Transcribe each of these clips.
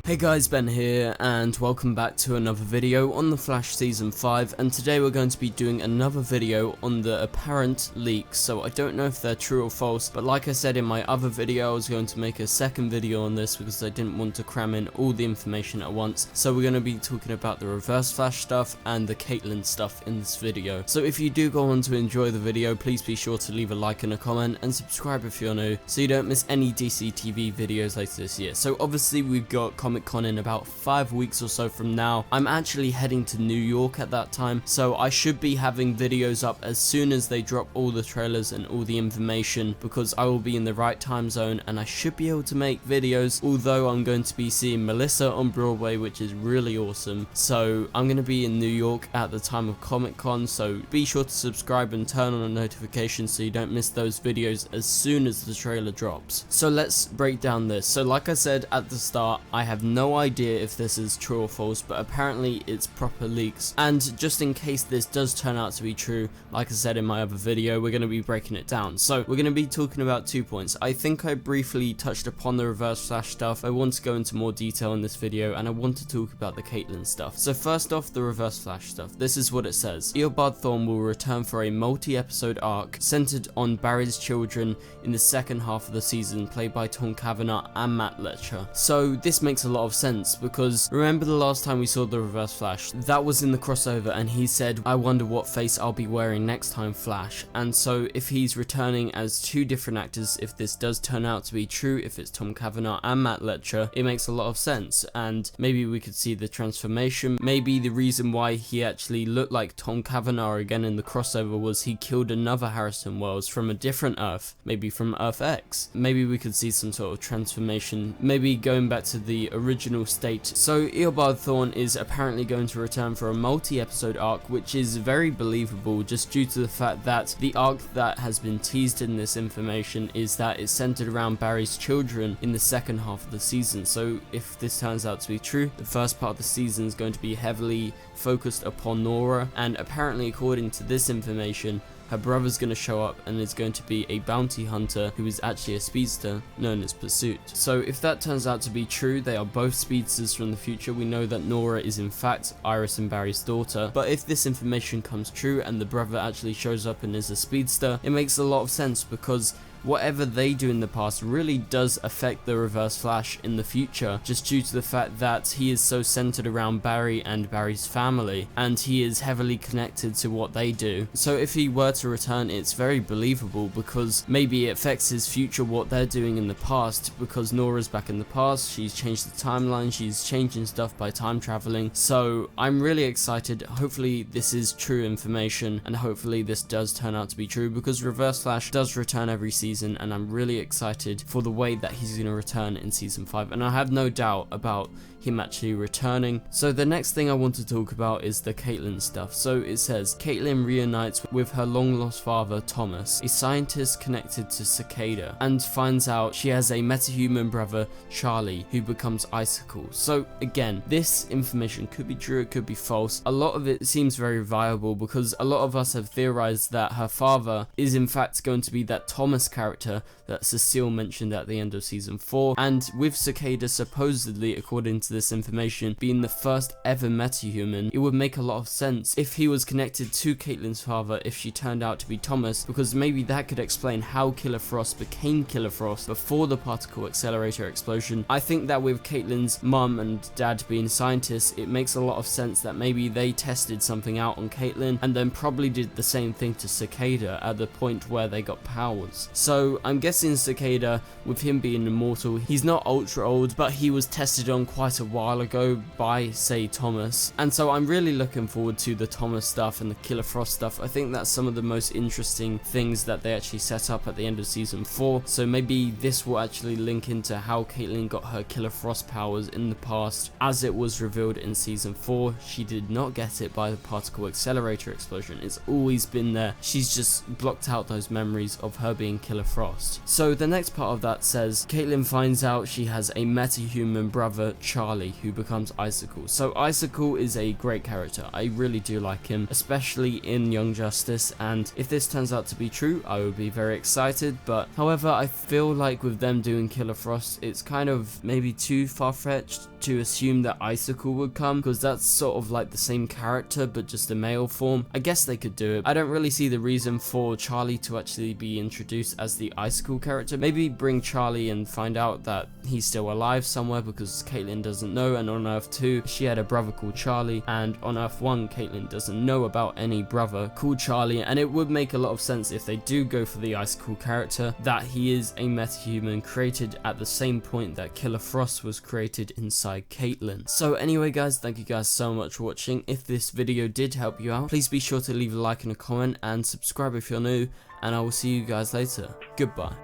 Hey guys, Ben here, and welcome back to another video on The Flash Season 5, and today we're going to be doing another video on the apparent leaks. So I don't know if they're true or false, but like I said in my other video, I was going to make a second video on this because I didn't want to cram in all the information at once. So we're going to be talking about the Reverse Flash stuff and the Caitlyn stuff in this video. So if you do go on to enjoy the video, please be sure to leave a like and a comment, and subscribe if you're new, so you don't miss any DC TV videos later this year. So obviously we've got Comic-Con in about 5 weeks or so from now. I'm actually heading to New York at that time, so I should be having videos up as soon as they drop all the trailers and all the information, because I will be in the right time zone and I should be able to make videos, although I'm going to be seeing Melissa on Broadway, which is really awesome. So I'm going to be in New York at the time of Comic-Con, so be sure to subscribe and turn on the notifications so you don't miss those videos as soon as the trailer drops. So let's break down this. So like I said at the start, I have no idea if this is true or false, but apparently it's proper leaks. And just in case this does turn out to be true, like I said in my other video, we're going to be breaking it down. So we're going to be talking about 2 points. I think I briefly touched upon the Reverse Flash stuff. I want to go into more detail in this video, and I want to talk about the Caitlyn stuff. So first off, the Reverse Flash stuff. This is what it says. Eobard Thawne will return for a multi-episode arc centered on Barry's children in the second half of the season, played by Tom Cavanagh and Matt Letcher. So this makes a lot of sense, because remember the last time we saw the Reverse Flash, that was in the crossover, and he said, "I wonder what face I'll be wearing next time, Flash." And so if he's returning as two different actors, if this does turn out to be true, if it's Tom Cavanagh and Matt Letcher, it makes a lot of sense. And maybe we could see the transformation. Maybe the reason why he actually looked like Tom Cavanagh again in the crossover was he killed another Harrison Wells from a different Earth, maybe from Earth X. Maybe we could see some sort of transformation, maybe going back to the original state. So Eobard Thawne is apparently going to return for a multi-episode arc, which is very believable just due to the fact that the arc that has been teased in this information is that it's centered around Barry's children in the second half of the season. So if this turns out to be true, the first part of the season is going to be heavily focused upon Nora, and apparently according to this information, her brother's going to show up and is going to be a bounty hunter who is actually a speedster known as Pursuit. So if that turns out to be true, they are both speedsters from the future. We know that Nora is in fact Iris and Barry's daughter, but if this information comes true and the brother actually shows up and is a speedster, it makes a lot of sense, because whatever they do in the past really does affect the Reverse Flash in the future, just due to the fact that he is so centered around Barry and Barry's family, and he is heavily connected to what they do. So if he were to return, it's very believable, because maybe it affects his future what they're doing in the past, because Nora's back in the past, she's changed the timeline, she's changing stuff by time traveling. So I'm really excited. Hopefully this is true information, and hopefully this does turn out to be true, because Reverse Flash does return every season, and I'm really excited for the way that he's going to return in season 5, and I have no doubt about him actually returning. So the next thing I want to talk about is the Caitlyn stuff. So it says Caitlyn reunites with her long lost father Thomas, a scientist connected to Cicada, and finds out she has a metahuman brother Charlie who becomes Icicle. So again, this information could be true, it could be false. A lot of it seems very viable, because a lot of us have theorized that her father is in fact going to be that Thomas character that Cecile mentioned at the end of season 4, and with Cicada supposedly, according to this information, being the first ever metahuman, it would make a lot of sense if he was connected to Caitlyn's father if she turned out to be Thomas, because maybe that could explain how Killer Frost became Killer Frost before the particle accelerator explosion. I think that with Caitlyn's mum and dad being scientists, it makes a lot of sense that maybe they tested something out on Caitlyn and then probably did the same thing to Cicada at the point where they got powers. So I'm guessing Cicada, with him being immortal, he's not ultra old, but he was tested on quite a while ago by, say, Thomas. And so I'm really looking forward to the Thomas stuff and the Killer Frost stuff. I think that's some of the most interesting things that they actually set up at the end of season 4. So maybe this will actually link into how Caitlyn got her Killer Frost powers in the past. As it was revealed in season 4, she did not get it by the particle accelerator explosion. It's always been there. She's just blocked out those memories of her being Killer Killer Frost. So the next part of that says, Caitlyn finds out she has a metahuman brother, Charlie, who becomes Icicle. So Icicle is a great character. I really do like him, especially in Young Justice, and if this turns out to be true, I would be very excited. But however, I feel like with them doing Killer Frost, it's kind of maybe too far-fetched to assume that Icicle would come, because that's sort of like the same character but just a male form. I guess they could do it. I don't really see the reason for Charlie to actually be introduced as the Icicle character. Maybe bring Charlie and find out that he's still alive somewhere, because Caitlyn doesn't know, and on Earth 2 she had a brother called Charlie, and on Earth 1 Caitlyn doesn't know about any brother called Charlie, and it would make a lot of sense if they do go for the Icicle character that he is a metahuman created at the same point that Killer Frost was created inside Caitlyn. So anyway guys, thank you guys so much for watching. If this video did help you out, please be sure to leave a like and a comment and subscribe if you're new, and I will see you guys later. Goodbye.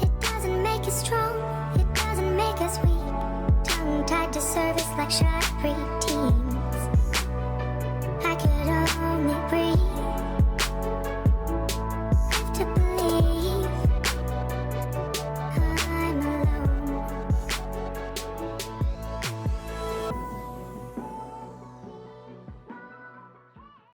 It doesn't make us strong, it doesn't make us weak. Tongue tied to service like